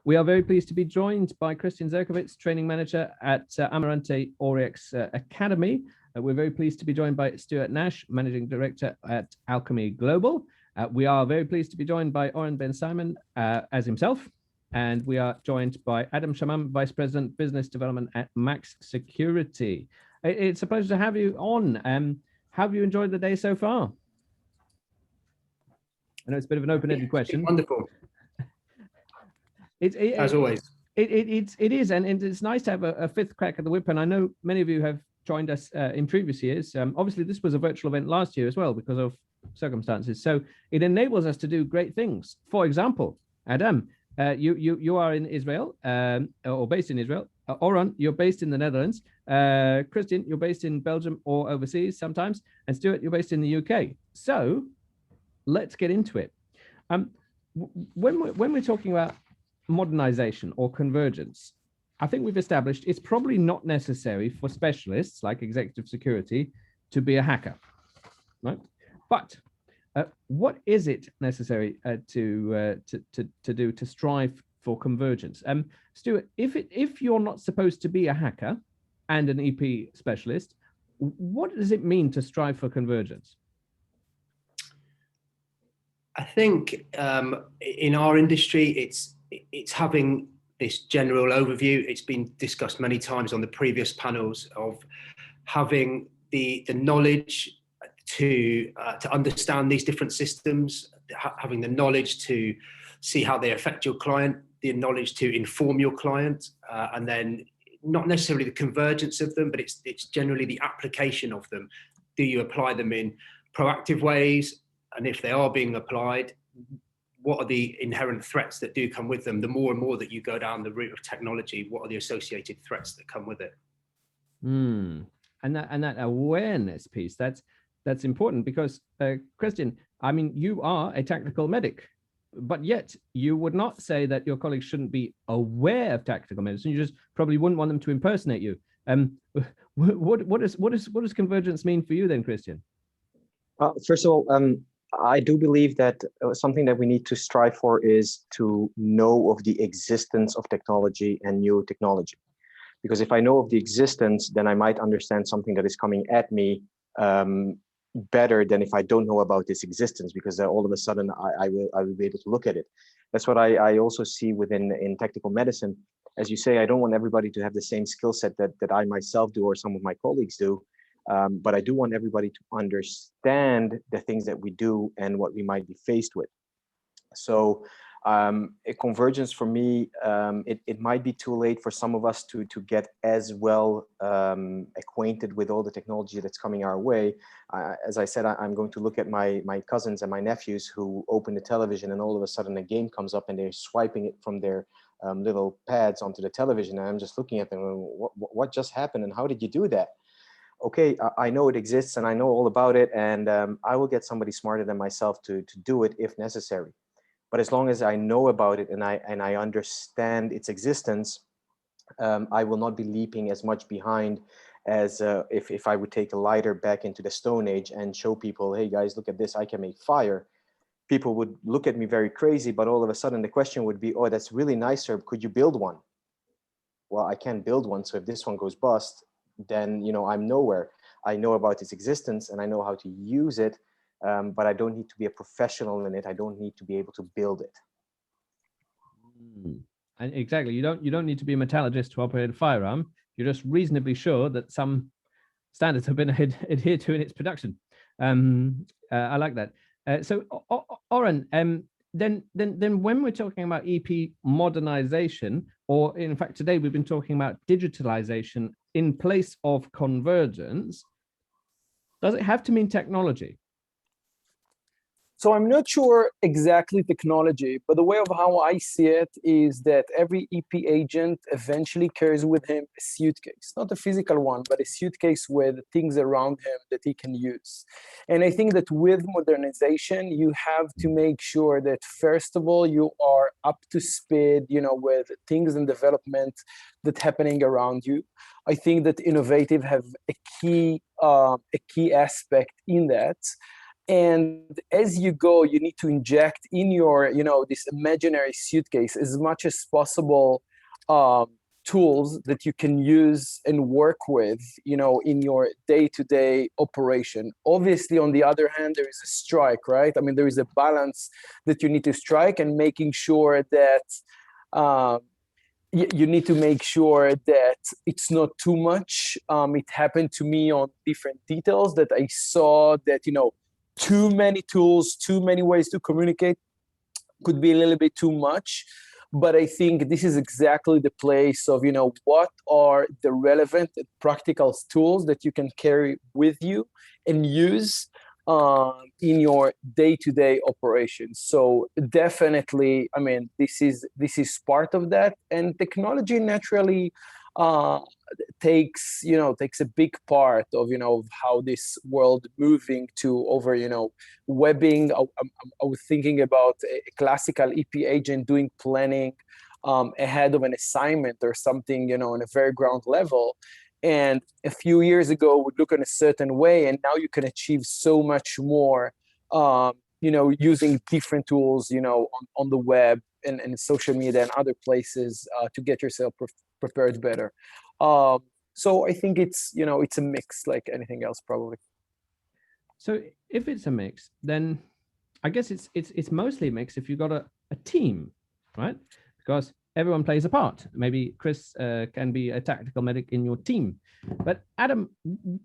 We are very pleased to be joined by Krisztian Zerkowitz, Training Manager at Amarante Auriex Academy. We're very pleased to be joined by Stuart Nash, Managing Director at Alchemy Global. We are very pleased to be joined by Oron Ben Simon as himself. And we are joined by Adam Shamam, Vice President, Business Development at Max Security. It's a pleasure to have you on. How have you enjoyed the day so far? I know it's a bit of an open-ended question. Wonderful. As always. It is, and it's nice to have a fifth crack at the whip. And I know many of you have joined us in previous years. Obviously, this was a virtual event last year as well because of circumstances. So it enables us to do great things. For example, Adam, you are in Israel, or based in Israel. Oron, you're based in the Netherlands. Krisztian, you're based in Belgium or overseas sometimes. And Stuart, you're based in the UK. So let's get into it. When we're talking about modernization or convergence, I think we've established it's probably not necessary for specialists like executive security to be a hacker, right? But what is it necessary to do to strive for convergence? Stuart, if you're not supposed to be a hacker and an EP specialist, what does it mean to strive for convergence? I think in our industry, it's having this general overview. It's been discussed many times on the previous panels of having the knowledge to understand these different systems, having the knowledge to see how they affect your client, the knowledge to inform your client, and then not necessarily the convergence of them, but it's generally the application of them. Do you apply them in proactive ways? And if they are being applied, what are the inherent threats that do come with them? The more and more that you go down the route of technology, what are the associated threats that come with it? And that awareness piece, that's important because, Krisztian, I mean, you are a tactical medic, but yet you would not say that your colleagues shouldn't be aware of tactical medicine. You just probably wouldn't want them to impersonate you. What does convergence mean for you then, Krisztian? First of all, I do believe that something that we need to strive for is to know of the existence of technology and new technology. Because if I know of the existence, then I might understand something that is coming at me better than if I don't know about its existence, because all of a sudden I will be able to look at it. That's what I also see in tactical medicine. As you say, I don't want everybody to have the same skill set that I myself do or some of my colleagues do. But I do want everybody to understand the things that we do and what we might be faced with. So a convergence for me, it might be too late for some of us to get as well acquainted with all the technology that's coming our way. As I said, I'm going to look at my cousins and my nephews who open the television and all of a sudden a game comes up and they're swiping it from their little pads onto the television. And I'm just looking at them, what just happened and how did you do that? Okay, I know it exists and I know all about it, and I will get somebody smarter than myself to do it if necessary. But as long as I know about it and I understand its existence, I will not be leaping as much behind as if I would take a lighter back into the Stone Age and show people, hey guys, look at this, I can make fire. People would look at me very crazy, but all of a sudden the question would be, oh, that's really nice, sir, could you build one? Well, I can't build one, so if this one goes bust, then I'm nowhere. I know about its existence and I know how to use it, but I don't need to be a professional in it. I don't need to be able to build it. And exactly, you don't need to be a metallurgist to operate a firearm. You're just reasonably sure that some standards have been adhered to in its production. I like that. So, Oron, then when we're talking about EP modernization, or in fact today we've been talking about digitalization in place of convergence, does it have to mean technology? So I'm not sure exactly technology, but the way of how I see it is that every EP agent eventually carries with him a suitcase, not a physical one, but a suitcase with things around him that he can use. And I think that with modernization, you have to make sure that first of all, you are up to speed, with things in development that's happening around you. I think that innovative have a key aspect in that. And as you go, you need to inject in your, this imaginary suitcase as much as possible tools that you can use and work with, in your day-to-day operation. Obviously, on the other hand, there is a strike, right? I mean, there is a balance that you need to strike, and making sure that you need to make sure that it's not too much. It happened to me on different details that I saw that, too many tools, too many ways to communicate could be a little bit too much. But I think this is exactly the place of, what are the relevant and practical tools that you can carry with you and use in your day-to-day operations. So definitely, I mean, this is part of that, and technology naturally takes a big part of how this world moving to over webbing. I was thinking about a classical EP agent doing planning ahead of an assignment or something, on a very ground level. And a few years ago would look in a certain way, and now you can achieve so much more using different tools on the web and social media and other places to get yourself prepared better. So I think it's it's a mix like anything else, probably. So if it's a mix, then I guess it's mostly a mix if you've got a team, right? Because everyone plays a part. Maybe Chris can be a tactical medic in your team. But Adam,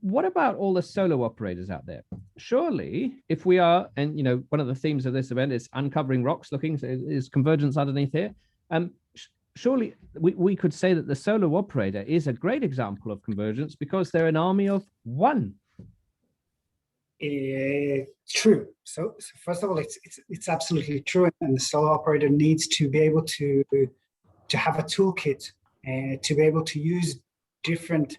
what about all the solo operators out there? Surely, if we are, and one of the themes of this event is uncovering rocks, looking, so is convergence underneath here. Surely we could say that the solo operator is a great example of convergence because they're an army of one. True. So first of all, it's absolutely true, and the solo operator needs to be able to have a toolkit to be able to use different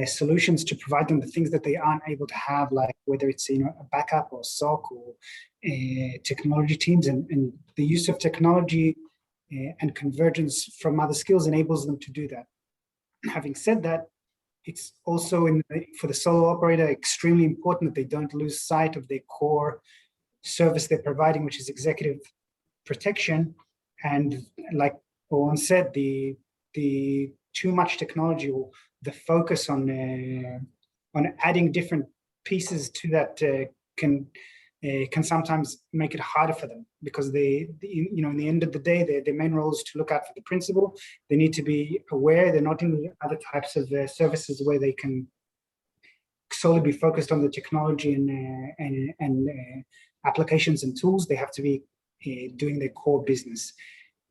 solutions to provide them the things that they aren't able to have, like whether it's a backup or SOC or technology teams, and the use of technology and convergence from other skills enables them to do that. Having said that, it's also for the solo operator extremely important that they don't lose sight of their core service they're providing, which is executive protection. And like Oron said, the too much technology, or the focus on adding different pieces to that can sometimes make it harder for them, because in the end of the day, their main role is to look out for the principal. They need to be aware they're not in the other types of services where they can solely be focused on the technology and applications and tools. They have to be doing their core business.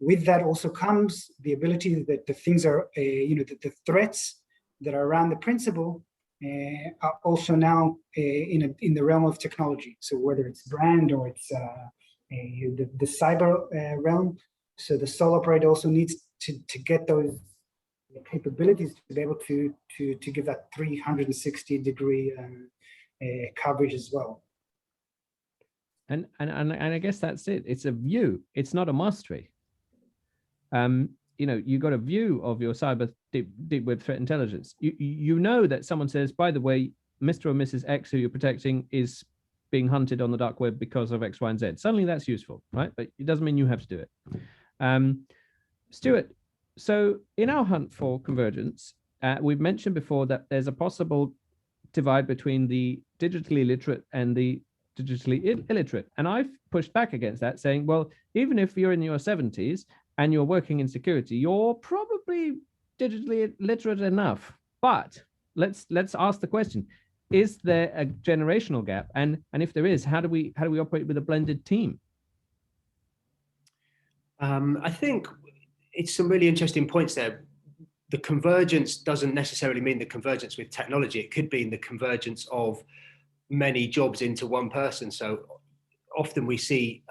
With that also comes the ability that the things are, the threats that are around the principal are also now in the realm of technology. So whether it's brand or it's the cyber realm, so the solo operator also needs to get those capabilities to be able to give that 360-degree coverage as well. And I guess that's it. It's a view. It's not a mastery. You got a view of your cyber deep web threat intelligence. You know that someone says, by the way, Mr. or Mrs. X who you're protecting is being hunted on the dark web because of X, Y, and Z. Suddenly that's useful, right? But it doesn't mean you have to do it. Stuart, so in our hunt for convergence, we've mentioned before that there's a possible divide between the digitally literate and the digitally illiterate. And I've pushed back against that, saying, well, even if you're in your 70s and you're working in security, you're probably digitally literate enough. But let's ask the question: is there a generational gap? And if there is, how do we operate with a blended team? I think it's some really interesting points there. The convergence doesn't necessarily mean the convergence with technology. It could be the convergence of many jobs into one person. So often we see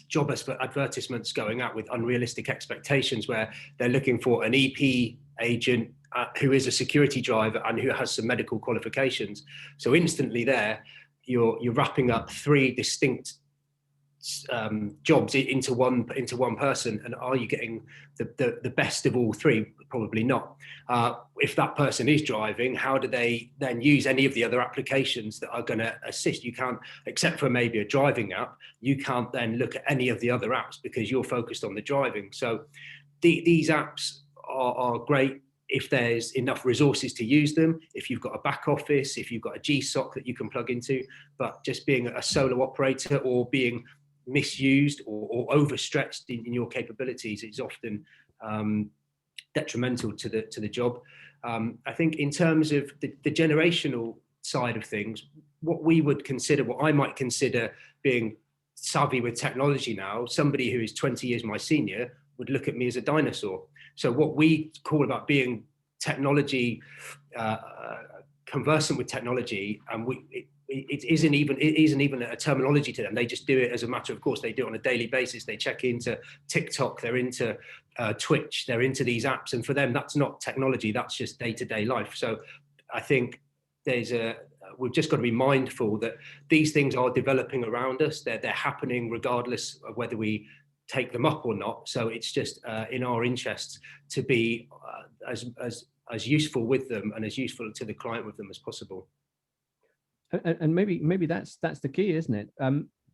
job advertisements going out with unrealistic expectations, where they're looking for an EP agent who is a security driver and who has some medical qualifications. So instantly there, you're wrapping up three distinct jobs into one person, and are you getting the best of all three? Probably not. If that person is driving, how do they then use any of the other applications that are going to assist? You can't, except for maybe a driving app, you can't then look at any of the other apps because you're focused on the driving. So these apps are great if there's enough resources to use them, if you've got a back office, if you've got a GSOC that you can plug into. But just being a solo operator or being misused or overstretched in your capabilities is often detrimental to the job. I think in terms of the generational side of things, what I might consider being savvy with technology now, somebody who is 20 years my senior would look at me as a dinosaur. So what we call about being technology, conversant with technology, and it isn't even a terminology to them. They just do it as a matter of course. They do it on a daily basis. They check into TikTok, they're into Twitch, they're into these apps, and for them that's not technology, that's just day-to-day life. So I think we've just got to be mindful that these things are developing around us. They're happening regardless of whether we take them up or not. So it's just in our interests to be as useful with them and as useful to the client with them as possible. And maybe that's the key, isn't it?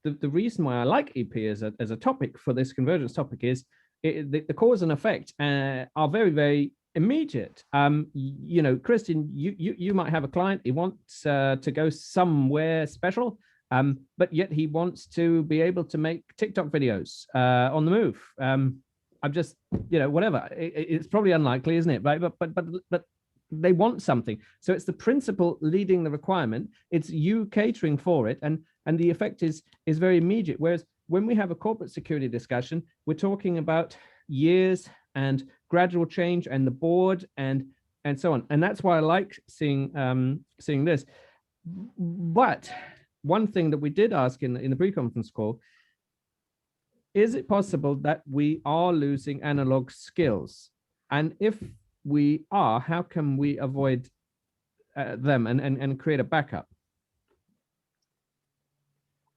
The reason why I like EP as a topic for this convergence topic is the cause and effect are very, very immediate. You know, Krisztian, you might have a client, he wants to go somewhere special, but yet he wants to be able to make TikTok videos on the move. I'm just, you know, whatever. It's probably unlikely, isn't it? Right? But they want something. So it's the principle leading the requirement. It's you catering for it, and the effect is very immediate. Whereas when we have a corporate security discussion, we're talking about years and gradual change and the board and so on. And that's why I like seeing this. But one thing that we did ask in the pre-conference call, is it possible that we are losing analog skills? And if we are, how can we avoid them and create a backup?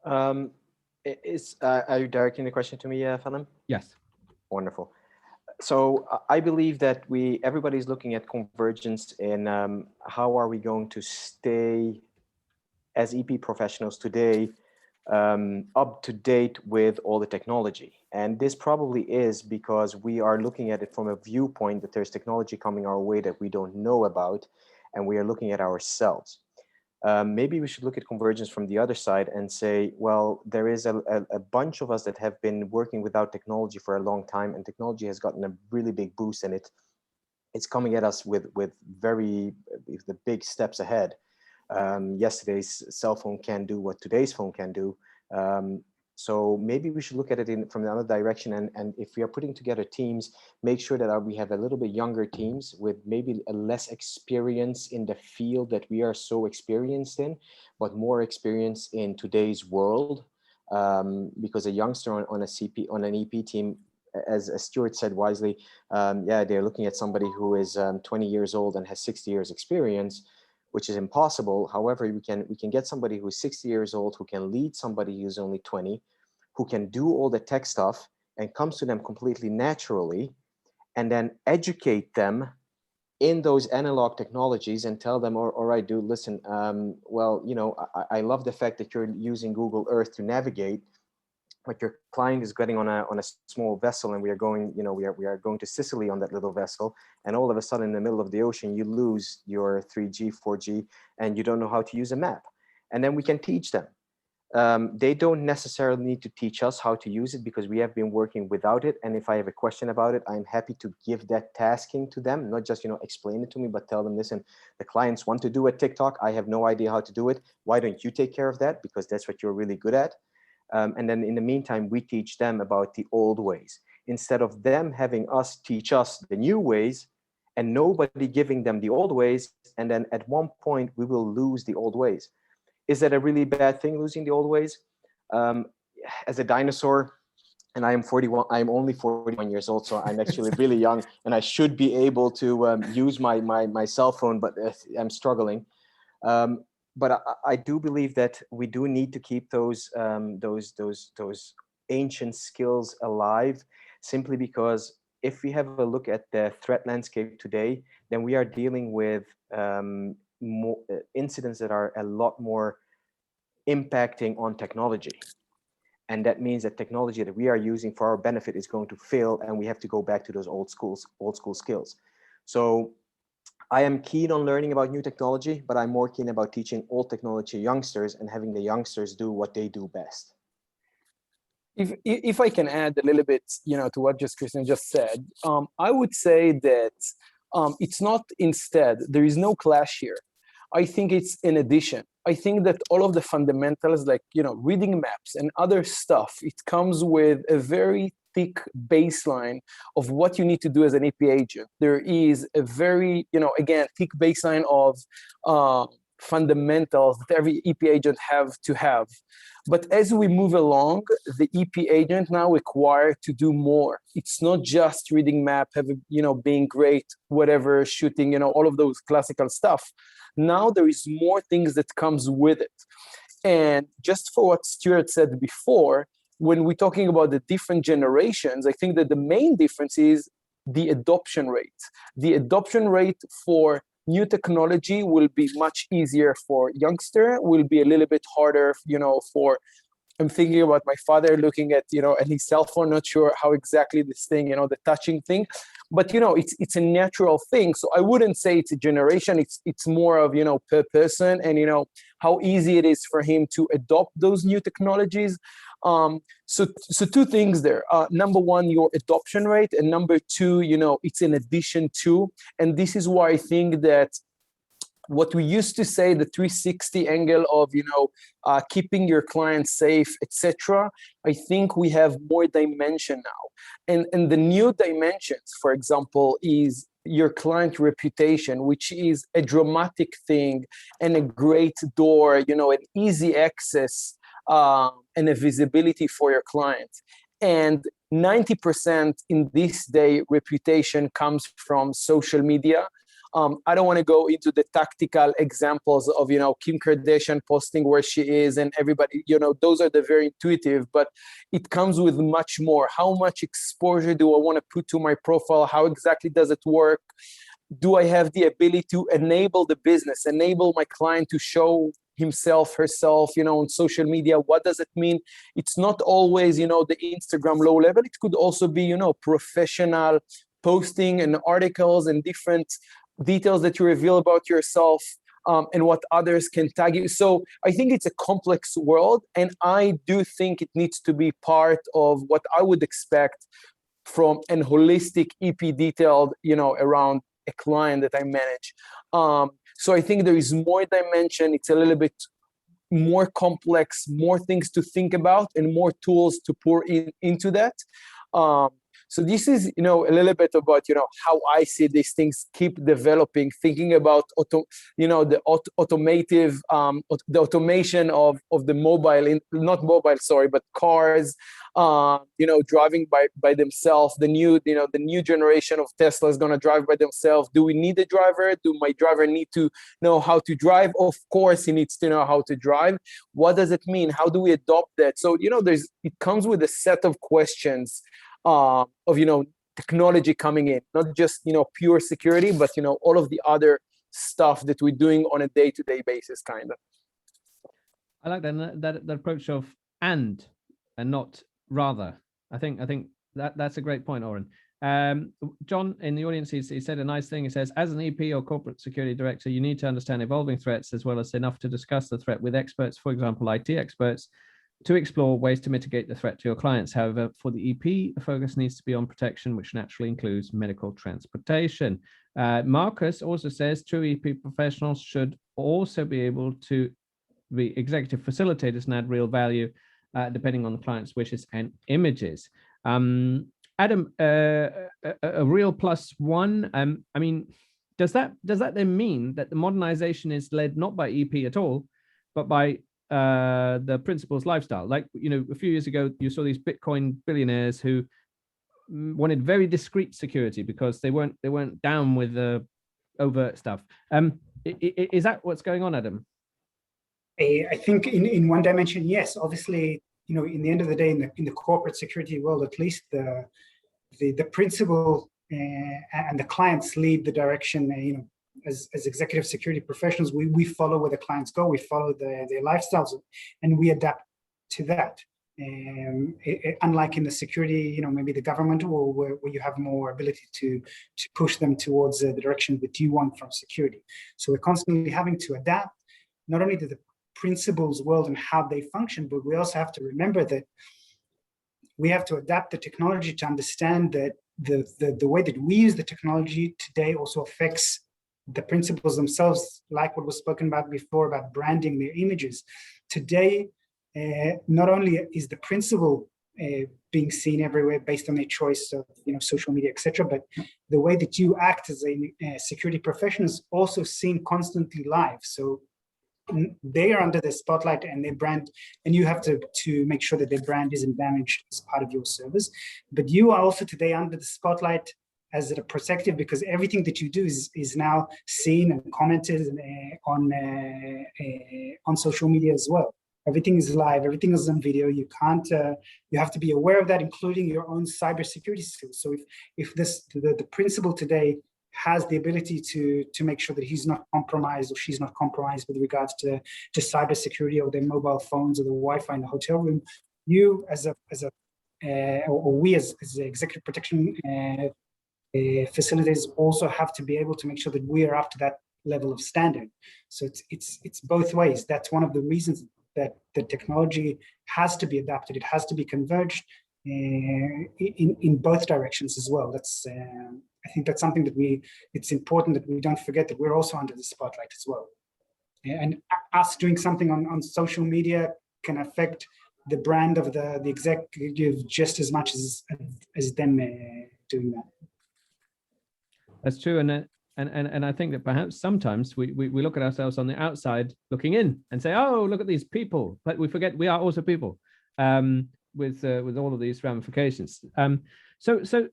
Are you directing the question to me, Fanem? Yes. Wonderful. So I believe that everybody's looking at convergence in how are we going to stay as EP professionals today up to date with all the technology. And this probably is because we are looking at it from a viewpoint that there's technology coming our way that we don't know about, and we are looking at ourselves. Maybe we should look at convergence from the other side and say, well, there is a bunch of us that have been working without technology for a long time, and technology has gotten a really big boost, and it's coming at us with the big steps ahead. Yesterday's cell phone can do what today's phone can do. So maybe we should look at it from the other direction. And if we are putting together teams, make sure that we have a little bit younger teams with maybe a less experience in the field that we are so experienced in, but more experience in today's world. Because a youngster on an EP team, as Stuart said wisely, they're looking at somebody who is 20 years old and has 60 years experience, which is impossible. However, we can get somebody who's 60 years old, who can lead somebody who's only 20, who can do all the tech stuff and comes to them completely naturally, and then educate them in those analog technologies and tell them, all right, dude, listen, well, you know, I love the fact that you're using Google Earth to navigate, but your client is getting on a small vessel, and we are going to Sicily on that little vessel, and all of a sudden in the middle of the ocean you lose your 3G, 4G, and you don't know how to use a map. And then we can teach them. They don't necessarily need to teach us how to use it because we have been working without it. And if I have a question about it, I'm happy to give that tasking to them, not just, you know, explain it to me, but tell them, listen, the clients want to do a TikTok. I have no idea how to do it. Why don't you take care of that? Because that's what you're really good at. And then in the meantime, we teach them about the old ways instead of them having us teach us the new ways and nobody giving them the old ways. And then at one point we will lose the old ways. Is that a really bad thing, losing the old ways? As a dinosaur, and I am 41, I'm only 41 years old, so I'm actually really young, and I should be able to use my cell phone, but I'm struggling. I do believe that we do need to keep those ancient skills alive, simply because if we have a look at the threat landscape today, then we are dealing with more incidents that are a lot more impacting on technology. And that means that technology that we are using for our benefit is going to fail, and we have to go back to those old school skills. So I am keen on learning about new technology, but I'm more keen about teaching old technology youngsters and having the youngsters do what they do best. If I can add a little bit, to what Krisztian just said, I would say that it's not instead. There is no clash here. I think it's in addition. I think that all of the fundamentals, like reading maps and other stuff, it comes with a very thick baseline of what you need to do as an EP agent. There is a very, again, thick baseline of fundamentals that every EP agent have to have. But as we move along, the EP agent now required to do more. It's not just reading map, having, being great, whatever, shooting, all of those classical stuff. Now there is more things that comes with it. And just for what Stuart said before, when we're talking about the different generations, I think that the main difference is the adoption rate. The adoption rate for new technology will be much easier for youngster, will be a little bit harder, for, I'm thinking about my father looking at, at his cell phone, not sure how exactly this thing, the touching thing, but, it's a natural thing. So I wouldn't say it's a generation, it's more of, per person and, how easy it is for him to adopt those new technologies. So two things there. Number one, your adoption rate, and number two, it's in addition to, and this is why I think that what we used to say, the 360 angle of, keeping your clients safe, etc. I think we have more dimension now. And the new dimensions, for example, is your client reputation, which is a dramatic thing and a great door, an easy access and a visibility for your client. And 90% in this day reputation comes from social media. I don't want to go into the tactical examples of, Kim Kardashian posting where she is and everybody, those are the very intuitive, but it comes with much more. How much exposure do I want to put to my profile? How exactly does it work? Do I have the ability to enable the business, enable my client to show himself, herself, on social media? What does it mean? It's not always, the Instagram low level. It could also be, professional posting and articles and different details that you reveal about yourself, and what others can tag you. So I think it's a complex world, and I do think it needs to be part of what I would expect from an holistic EP detailed, around a client that I manage. So I think there is more dimension. It's a little bit more complex, more things to think about, and more tools to pour into that. So this is, a little bit about, how I see these things keep developing, thinking about, the automative, the automation of the mobile, not mobile, sorry, but cars, driving by themselves. The new generation of Tesla is going to drive by themselves. Do we need a driver? Do my driver need to know how to drive? Of course, he needs to know how to drive. What does it mean? How do we adopt that? So, it comes with a set of questions of technology coming in, not just pure security, but all of the other stuff that we're doing on a day-to-day basis, kind of. I like that approach of and not rather. I think that's a great point, Oren. John in the audience, he said a nice thing. He says, as an EP or corporate security director, you need to understand evolving threats as well as enough to discuss the threat with experts, for example, IT experts, to explore ways to mitigate the threat to your clients. However, for the EP, the focus needs to be on protection, which naturally includes medical transportation. Marcus also says true EP professionals should also be able to be executive facilitators and add real value, depending on the client's wishes and images. Adam, a real +1. I mean, does that then mean that the modernization is led not by EP at all, but by the principal's lifestyle? Like, a few years ago, you saw these Bitcoin billionaires who wanted very discreet security because they weren't down with the overt stuff. Is that what's going on, Adam? I think in one dimension, yes, obviously, in the end of the day, in the corporate security world, at least the principal and the clients lead the direction. As executive security professionals, we follow where the clients go, we follow their lifestyles, and we adapt to that. Unlike in the security, maybe the government, or where you have more ability to push them towards the direction that you want from security. So we're constantly having to adapt, not only to the principles world and how they function, but we also have to remember that we have to adapt the technology to understand that the way that we use the technology today also affects the principles themselves, like what was spoken about before about branding their images. Today, not only is the principle being seen everywhere based on their choice of social media, etc., but the way that you act as a security professional is also seen constantly live. So they are under the spotlight and their brand, and you have to make sure that their brand isn't damaged as part of your service. But you are also today under the spotlight as a protective, because everything that you do is now seen and commented on social media as well. Everything is live, everything is on video. You can't, you have to be aware of that, including your own cybersecurity skills. So if the principal today has the ability to make sure that he's not compromised or she's not compromised with regards to cybersecurity or their mobile phones or the Wi-Fi in the hotel room, you we as the executive protection facilities also have to be able to make sure that we are up to that level of standard. So it's both ways. That's one of the reasons that the technology has to be adapted. It has to be converged in both directions as well. That's I think that's something that it's important that we don't forget that we're also under the spotlight as well. And us doing something on social media can affect the brand of the executive just as much as them doing that. That's true, and I think that perhaps sometimes we look at ourselves on the outside looking in and say, oh, look at these people, but we forget we are also people with all of these ramifications. So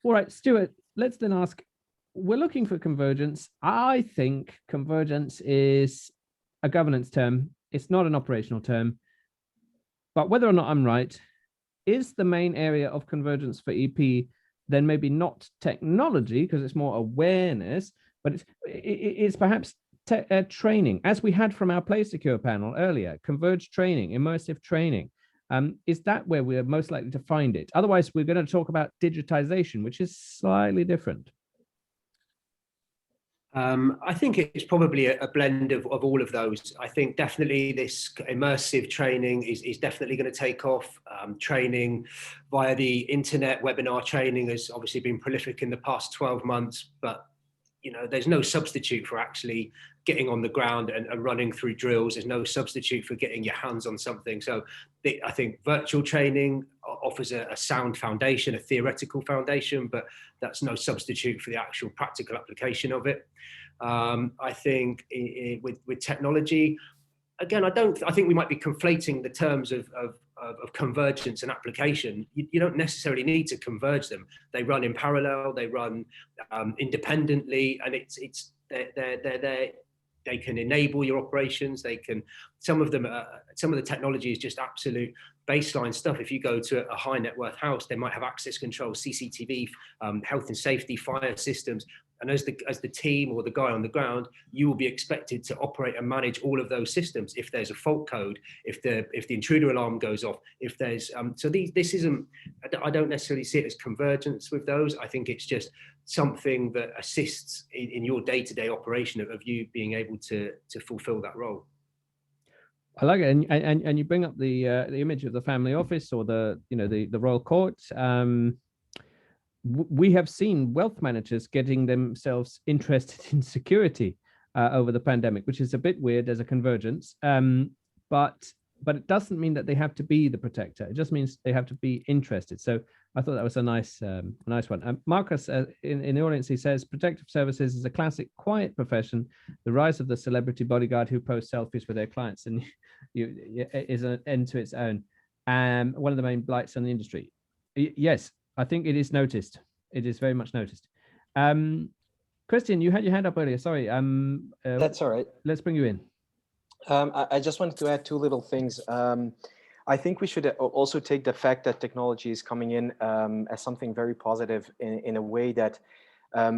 all right, Stuart, let's then ask, we're looking for convergence. I think convergence is a governance term. It's not an operational term, but whether or not I'm right, is the main area of convergence for EP then maybe not technology, because it's more awareness, but it's perhaps training, as we had from our Play Secure panel earlier, converged training, immersive training. Is that where we're most likely to find it? Otherwise, we're going to talk about digitization, which is slightly different. I think it's probably a blend of all of those. I think definitely this immersive training is definitely going to take off. Training via the internet, webinar training has obviously been prolific in the past 12 months, but there's no substitute for actually getting on the ground and running through drills. There's no substitute for getting your hands on something. So I think virtual training offers a sound foundation, a theoretical foundation, but that's no substitute for the actual practical application of it. I think with technology, again, I think we might be conflating the terms of convergence and application. You don't necessarily need to converge them. They run in parallel, they run independently, and they can enable your operations. Some of the technology is just absolute baseline stuff. If you go to a high net worth house, they might have access control, CCTV, health and safety, fire systems. And as the team or the guy on the ground, you will be expected to operate and manage all of those systems. If there's a fault code, if the intruder alarm goes off, if there's this isn't. I don't necessarily see it as convergence with those. I think it's just something that assists in your day-to-day operation of you being able to fulfill that role. I like it, and you bring up the image of the family office or the royal court. We have seen wealth managers getting themselves interested in security over the pandemic, which is a bit weird as a convergence. But it doesn't mean that they have to be the protector. It just means they have to be interested. So I thought that was a nice one. Marcus in the audience, he says, protective services is a classic quiet profession. The rise of the celebrity bodyguard who posts selfies with their clients and is an end to its own. One of the main blights on the industry. Yes, I think it is noticed. It is very much noticed. Krisztian, you had your hand up earlier. Sorry. That's all right. Let's bring you in. I just wanted to add two little things. I think we should also take the fact that technology is coming in as something very positive in a way that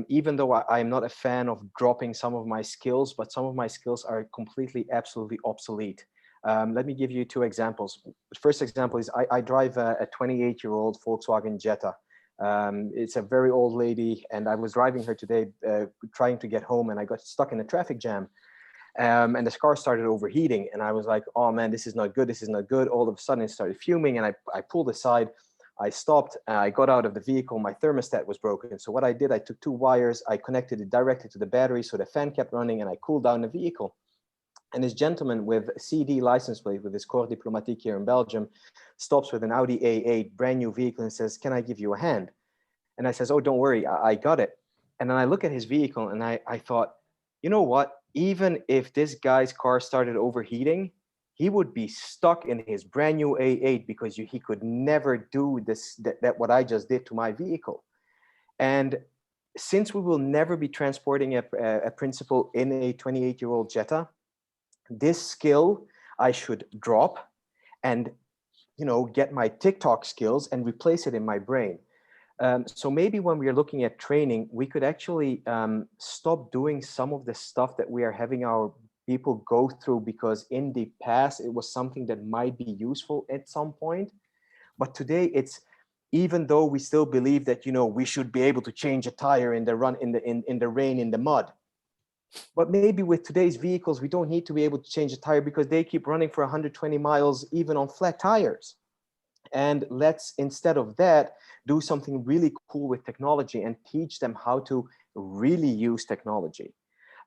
even though I'm not a fan of dropping some of my skills, but some of my skills are completely, absolutely obsolete. Let me give you two examples. The first example is I drive a 28-year-old Volkswagen Jetta. It's a very old lady, and I was driving her today trying to get home, and I got stuck in a traffic jam. And the car started overheating, and I was like, oh man, this is not good, this is not good. All of a sudden it started fuming, and I pulled aside, I stopped, I got out of the vehicle, my thermostat was broken. So what I did, I took two wires, I connected it directly to the battery, so the fan kept running, and I cooled down the vehicle. And this gentleman with a CD license plate with his Corps Diplomatique here in Belgium stops with an Audi A8 brand new vehicle and says, can I give you a hand? And I says, oh, don't worry, I got it. And then I look at his vehicle and I thought, you know what? Even if this guy's car started overheating, he would be stuck in his brand new A8 because he could never do this, that what I just did to my vehicle. And since we will never be transporting a principal in a 28-year-old Jetta, this skill I should drop and, you know, get my TikTok skills and replace it in my brain. So maybe when we are looking at training, we could actually stop doing some of the stuff that we are having our people go through, because in the past it was something that might be useful at some point. But today it's, even though we still believe that, you know, we should be able to change a tire in the rain, in the mud. But maybe with today's vehicles, we don't need to be able to change a tire because they keep running for 120 miles, even on flat tires. And let's, instead of that, do something really cool with technology and teach them how to really use technology.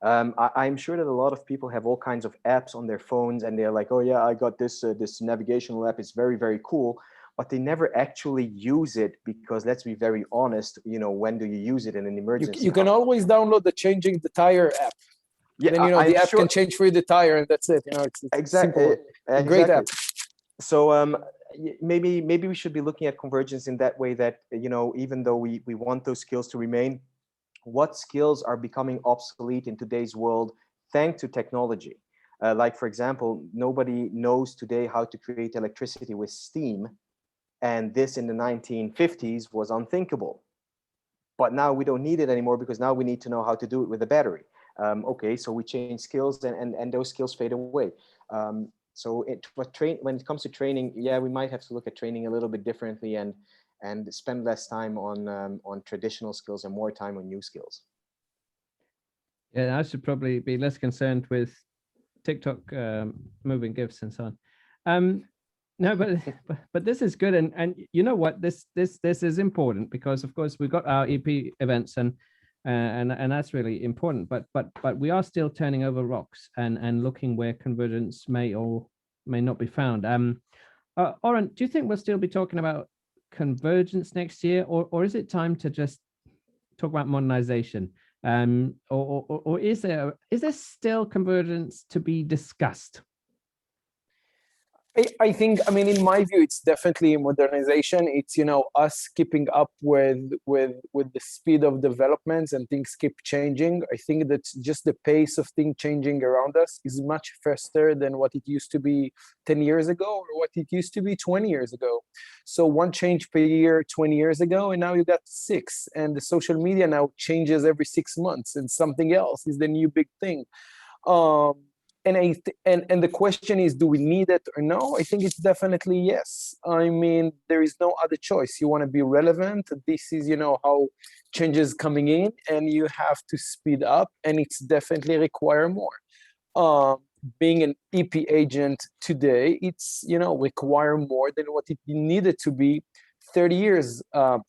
I'm sure that a lot of people have all kinds of apps on their phones, and they're like, oh yeah, I got this this navigational app. It's very, very cool. But they never actually use it because, let's be very honest, you know, when do you use it in an emergency? You can always download the changing the tire app. Yeah, then, you know, the app can change for you the tire, and that's it. You know, it's exactly a great app. So maybe we should be looking at convergence in that way, that, you know, even though we want those skills to remain, what skills are becoming obsolete in today's world thanks to technology? Like, for example, nobody knows today how to create electricity with steam. And this in the 1950s was unthinkable. But now we don't need it anymore because now we need to know how to do it with a battery. Okay, so we change skills and those skills fade away. So when it comes to training, yeah, we might have to look at training a little bit differently and spend less time on traditional skills and more time on new skills. Yeah, I should probably be less concerned with TikTok moving GIFs and so on. No, but this is good, and you know what, this is important because, of course, we've got our EP events and that's really important. But we are still turning over rocks and looking where convergence may or may not be found. Oron, do you think we'll still be talking about convergence next year, or is it time to just talk about modernization? Or is there still convergence to be discussed? I think, I mean, in my view, it's definitely modernization. It's, you know, us keeping up with the speed of developments, and things keep changing. I think that just the pace of things changing around us is much faster than what it used to be 10 years ago or what it used to be 20 years ago. So one change per year 20 years ago, and now you got 6. And the social media now changes every 6 months, and something else is the new big thing. And the question is, do we need it or no? I think it's definitely yes. I mean, there is no other choice. You want to be relevant. This is, you know, how changes coming in, and you have to speed up, and it's definitely require more. Being an EP agent today, it's, you know, require more than what it needed to be 30 years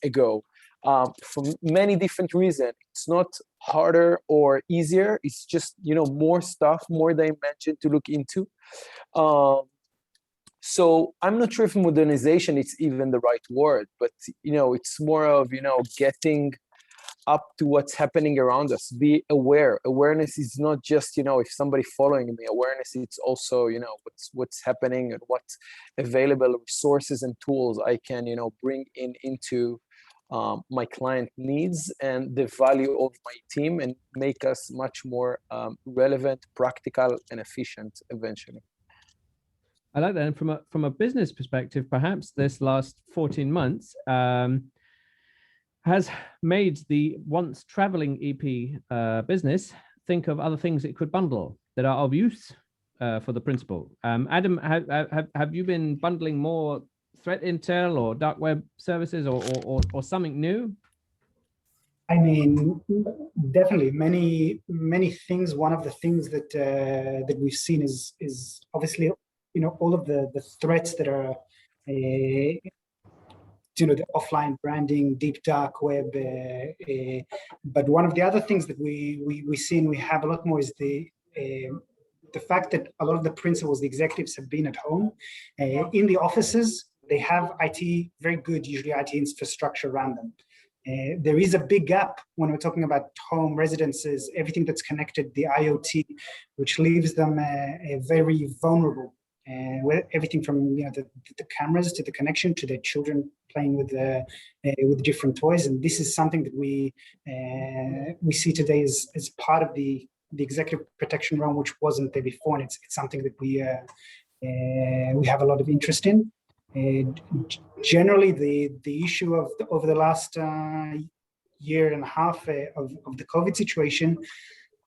ago. For many different reasons. It's not harder or easier. It's just, you know, more stuff, more dimension to look into. So I'm not sure if modernization is even the right word, but, you know, it's more of, you know, getting up to what's happening around us. Be aware. Awareness is not just, you know, if somebody following me. Awareness, it's also, you know, what's happening and what available resources and tools I can, you know, bring into my client needs and the value of my team, and make us much more relevant, practical, and efficient eventually. I like that. And from a business perspective, perhaps this last 14 months has made the once traveling EP business think of other things it could bundle that are of use for the principal. Adam, have you been bundling more threat intel or dark web services or something new? I mean, definitely many things. One of the things that that we've seen is obviously, you know, all of the threats that are, you know, the offline branding, deep dark web. But one of the other things that we see and we have a lot more is the fact that a lot of the principals, the executives, have been at home. In the offices, they have IT, very good, usually IT infrastructure around them. There is a big gap when we're talking about home residences, everything that's connected, the IoT, which leaves them very vulnerable. With everything from, you know, the cameras to the connection to their children playing with different toys, and this is something that we see today as part of the executive protection realm, which wasn't there before, and it's something that we have a lot of interest in. Generally, the issue of over the last year and a half of the COVID situation,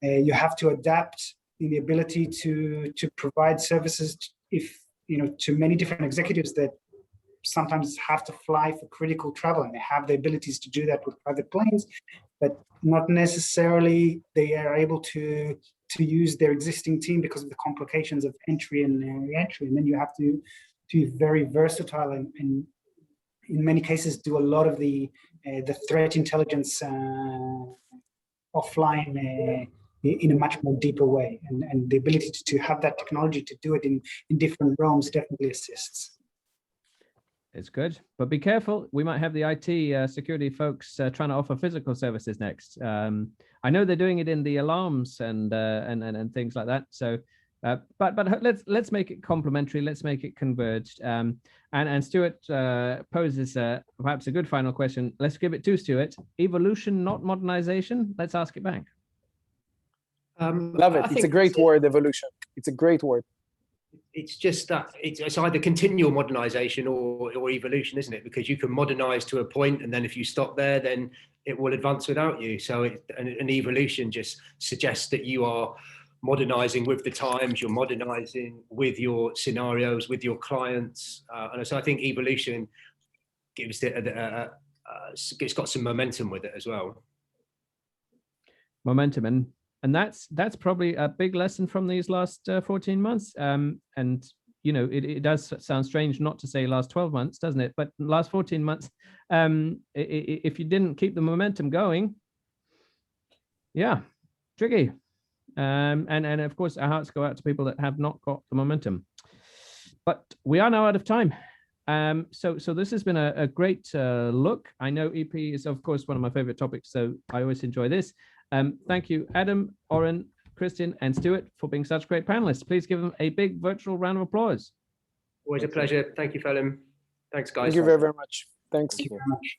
you have to adapt in the ability to provide services, if you know, to many different executives that sometimes have to fly for critical travel, and they have the abilities to do that with private planes, but not necessarily they are able to use their existing team because of the complications of entry and re-entry. And then you have to be very versatile and in many cases do a lot of the threat intelligence offline in a much more deeper way, and the ability to have that technology to do it in different realms definitely assists. It's good, but be careful. We might have the IT security folks trying to offer physical services next. I know they're doing it in the alarms and things like that. So, but let's make it complementary. Let's make it converged. And Stuart poses perhaps a good final question. Let's give it to Stuart. Evolution, not modernization. Let's ask it back. Love it. It's a great word, evolution. It's a great word. It's just that it's either continual modernization or evolution, isn't it? Because you can modernize to a point, and then if you stop there, then it will advance without you. So an evolution just suggests that you are modernizing with the times, you're modernizing with your scenarios, with your clients. And so I think evolution gives it, it's got some momentum with it as well. Momentum. And that's probably a big lesson from these last 14 months. And, you know, it does sound strange not to say last 12 months, doesn't it? But last 14 months, if you didn't keep the momentum going, yeah, tricky. And of course, our hearts go out to people that have not got the momentum. But we are now out of time. So this has been a great look. I know EP is, of course, one of my favorite topics, so I always enjoy this. Thank you, Adam, Oron, Krisztian, and Stuart, for being such great panelists. Please give them a big virtual round of applause. Always a pleasure. Thank you, Phelim. Thanks, guys. Thank you very, very much. Thanks. Thank you very much.